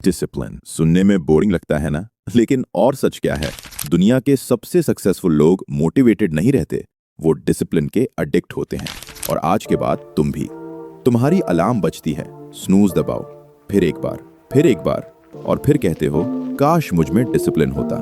Discipline सुनने में boring लगता है ना, लेकिन और सच क्या है। दुनिया के सबसे सक्सेसफुल लोग मोटिवेटेड नहीं रहते, वो डिसिप्लिन के एडिक्ट होते हैं। और आज के बाद तुम भी। तुम्हारी अलार्म बजती है, स्नूज दबाओ, फिर एक बार और फिर कहते हो काश मुझ में डिसिप्लिन होता।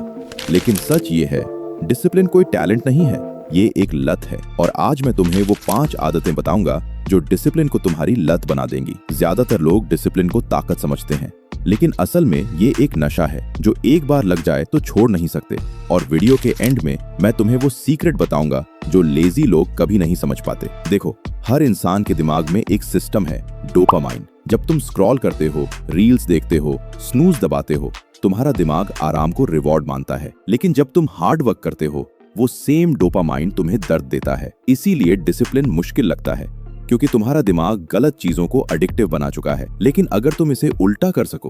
लेकिन सच ये है, डिसिप्लिन कोई टैलेंट नहीं है, ये एक लत है। और आज मैं तुम्हें वो 5 आदतें बताऊंगा जो डिसिप्लिन को तुम्हारी लत बना देंगी। ज्यादातर लोग डिसिप्लिन को ताकत समझते हैं, लेकिन असल में ये एक नशा है जो एक बार लग जाए तो छोड़ नहीं सकते। और वीडियो के एंड में मैं तुम्हें वो सीक्रेट बताऊंगा जो लेजी लोग कभी नहीं समझ पाते। देखो, हर इंसान के दिमाग में एक सिस्टम है, डोपामाइन। जब तुम स्क्रॉल करते हो, रील्स देखते हो, स्नूज दबाते हो, तुम्हारा दिमाग आराम को रिवॉर्ड मानता है। लेकिन जब तुम हार्ड वर्क करते हो, वो सेम डोपामाइन तुम्हें दर्द देता है। इसीलिए डिसिप्लिन मुश्किल लगता है, क्योंकि तुम्हारा दिमाग गलत चीजों को एडिक्टिव बना चुका है। लेकिन अगर तुम इसे उल्टा कर सको,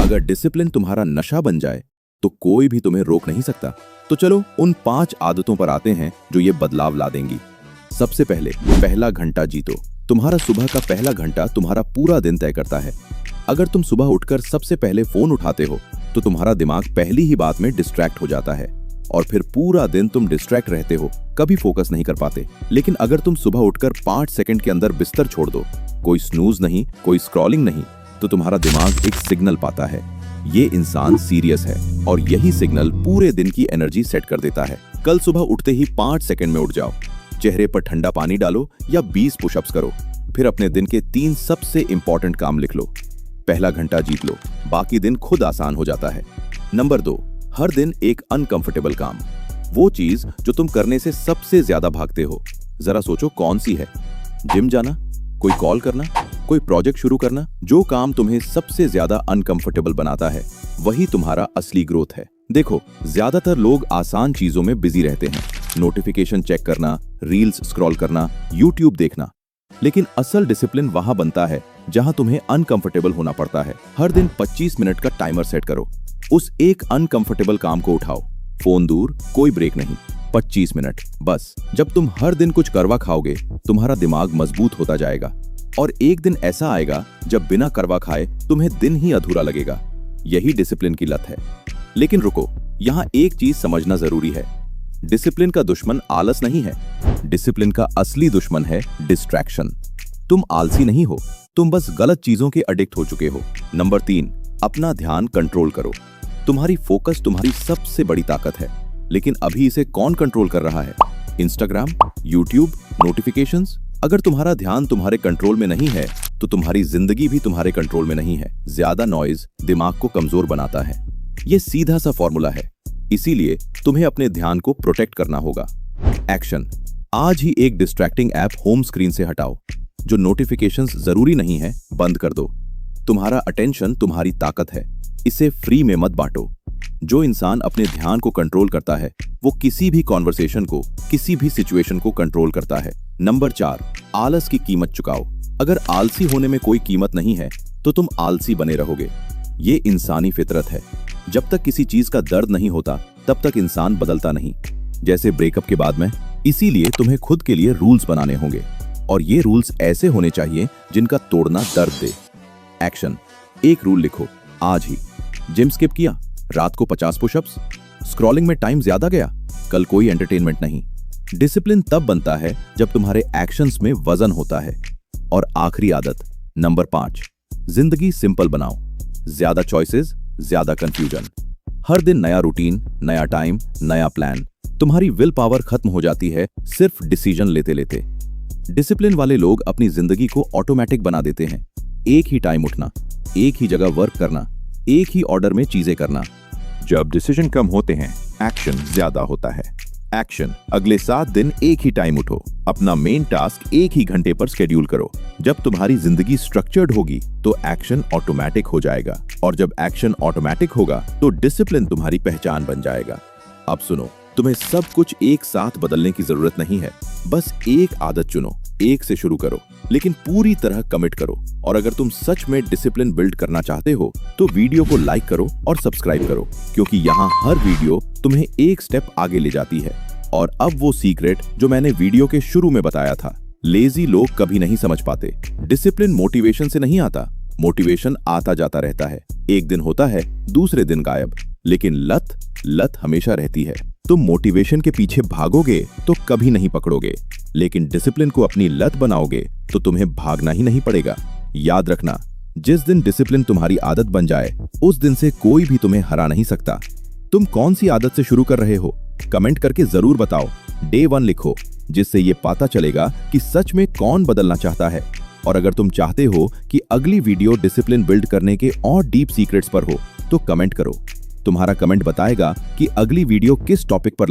अगर डिसिप्लिन तुम्हारा नशा बन जाए, तो कोई भी तुम्हें रोक नहीं सकता। तो चलो उन 5 आदतों पर आते हैं जो ये बदलाव ला देंगी। सबसे पहले, पहला घंटा जीतो। तुम्हारा सुबह का पहला घंटा तुम्हारा पूरा दिन तय करता है। अगर तुम सुबह उठकर सबसे पहले फोन उठाते हो, तो तुम्हारा दिमाग पहली ही बात में डिस्ट्रैक्ट हो जाता है और फिर पूरा दिन तुम डिस्ट्रैक्ट रहते हो, कभी फोकस नहीं कर पाते। लेकिन अगर तुम सुबह उठकर 5 सेकंड के अंदर बिस्तर छोड़ दो, कोई स्नूज नहीं, कोई स्क्रॉलिंग नहीं, तो तुम्हारा दिमाग एक सिग्नल पाता है, ये इंसान सीरियस है। और यही सिग्नल पूरे दिन की एनर्जी सेट कर देता है। कल सुबह उठते ही 5 सेकंड में उठ जाओ, चेहरे पर ठंडा पानी डालो या 20 पुशअप्स करो, फिर अपने दिन के 3 सबसे इंपॉर्टेंट काम लिख लो। पहला घंटा जीत लो, बाकी दिन खुद आसान हो जाता है। नंबर 2, हर दिन एक अनकंफर्टेबल काम। वो चीज जो तुम करने से सबसे ज्यादा भागते हो। जरा सोचो कौन सी है। जिम जाना, कोई कॉल करना, कोई प्रोजेक्ट शुरू करना। जो काम तुम्हें सबसे ज्यादा अनकंफर्टेबल बनाता है, वही तुम्हारा असली ग्रोथ है। देखो, ज्यादातर लोग आसान चीजों में बिजी रहते हैं, नोटिफिकेशन चेक करना, रील्स स्क्रॉल करना, यूट्यूब देखना। लेकिन असल डिसिप्लिन वहां बनता है जहां तुम्हें अनकंफर्टेबल होना पड़ता है। हर दिन 25 मिनट का टाइमर सेट करो, उस एक अनकंफर्टेबल काम को उठाओ। फोन दूर, कोई ब्रेक नहीं, 25 मिनट बस। जब तुम हर दिन कुछ करवा खाओगे, तुम्हारा दिमाग मजबूत होता जाएगा और एक दिन ऐसा आएगा जब बिना करवा खाए तुम्हें दिन ही अधूरा लगेगा। यही डिसिप्लिन की लत है। लेकिन रुको, यहाँ एक चीज समझना जरूरी है। डिसिप्लिन का दुश्मन आलस नहीं है, डिसिप्लिन का असली दुश्मन है डिस्ट्रैक्शन। तुम आलसी नहीं हो, तुम बस गलत चीजों के एडिक्ट हो चुके हो। नंबर 3, अपना ध्यान कंट्रोल करो। तुम्हारी फोकस तुम्हारी सबसे बड़ी ताकत है, लेकिन अभी इसे कौन कंट्रोल कर रहा है? Instagram, YouTube, notifications. अगर तुम्हारा ध्यान तुम्हारे कंट्रोल में नहीं है, तो तुम्हारी जिंदगी भी तुम्हारे कंट्रोल में नहीं है। ज्यादा नॉइज दिमाग को कमजोर बनाता है, ये सीधा सा फॉर्मूला है। इसीलिए तुम्हें अपने ध्यान को प्रोटेक्ट करना होगा। एक्शन, आज ही एक डिस्ट्रैक्टिंग ऐप होम स्क्रीन से हटाओ। जो नोटिफिकेशंस जरूरी नहीं है, बंद कर दो। तुम्हारा अटेंशन तुम्हारी ताकत है, इसे फ्री में मत बांटो। जो इंसान अपने ध्यान को कंट्रोल करता है, वो किसी भी कॉन्वर्सेशन को, किसी भी सिचुएशन को कंट्रोल करता है। नंबर 4, आलस की कीमत चुकाओ। अगर आलसी होने में कोई कीमत नहीं है, तो तुम आलसी बने रहोगे। ये इंसानी फितरत है। जब तक किसी चीज का दर्द नहीं होता, तब तक इंसान बदलता नहीं। जैसे ब्रेकअप के बाद में। इसीलिए तुम्हें खुद के लिए रूल्स बनाने होंगे, और ये रूल्स ऐसे होने चाहिए जिनका तोड़ना दर्द दे। एक्शन, एक रूल लिखो आज ही। जिम स्किप किया, रात को 50 पुशअप्स। स्क्रॉलिंग में टाइम ज्यादा गया, कल कोई एंटरटेनमेंट नहीं। डिसिप्लिन तब बनता है जब तुम्हारे एक्शंस में वजन होता है। और आखिरी आदत, नंबर 5, जिंदगी सिंपल बनाओ। ज्यादा चॉइसेस, ज्यादा कंफ्यूजन। हर दिन नया रूटीन, नया टाइम, नया प्लान। तुम्हारी विल पावर खत्म हो जाती है सिर्फ डिसीजन लेते लेते। डिसिप्लिन वाले लोग अपनी जिंदगी को ऑटोमेटिक बना देते हैं। एक ही टाइम उठना, एक ही जगह वर्क करना, एक ही ऑर्डर में चीजें करना। जब डिसीजन कम होते हैं, एक्शन ज्यादा होता है। एक्शन, अगले 7 दिन एक ही टाइम उठो। अपना मेन टास्क एक ही घंटे पर शेड्यूल करो। जब तुम्हारी जिंदगी स्ट्रक्चर्ड होगी, तो एक्शन ऑटोमेटिक हो जाएगा, और जब एक्शन ऑटोमेटिक होगा, तो डिसिप्लिन तुम्हारी पहचान बन जाएगा। अब सुनो, तुम्हें सब कुछ एक साथ बदलने की जरूरत नहीं है। बस एक आदत चुनो, एक से शुरू करो, लेकिन पूरी तरह कमिट करो। और अगर तुम सच में डिसिप्लिन बिल्ड करना चाहते हो, तो वीडियो को लाइक करो और सब्सक्राइब करो, क्योंकि यहाँ हर वीडियो तुम्हें एक स्टेप आगे ले जाती है। और अब वो सीक्रेट जो मैंने वीडियो के शुरू में बताया था, लेजी लोग कभी नहीं समझ पाते। डिसिप्लिन मोटिवेशन से नहीं आता, मोटिवेशन आता जाता रहता है, एक दिन होता है, दूसरे दिन गायब, लेकिन लत हमेशा रहती है। तुम मोटिवेशन के पीछे भागोगे तो कभी नहीं पकड़ोगे, लेकिन डिसिप्लिन को अपनी लत बनाओगे तो तुम्हें भागना ही नहीं पड़ेगा। याद रखना, जिस दिन डिसिप्लिन तुम्हारी आदत बन जाए, उस दिन से कोई भी तुम्हें हरा नहीं सकता। तुम कौन सी आदत से शुरू कर रहे हो? कमेंट करके जरूर बताओ। डे 1 लिखो, जिससे ये पता चलेगा कि सच में कौन बदलना चाहता है। और अगर तुम चाहते हो कि अगली वीडियो डिसिप्लिन बिल्ड करने के और डीप सीक्रेट्स पर हो, तो कमेंट करो। तुम्हारा कमेंट बताएगा कि अगली वीडियो किस टॉपिक पर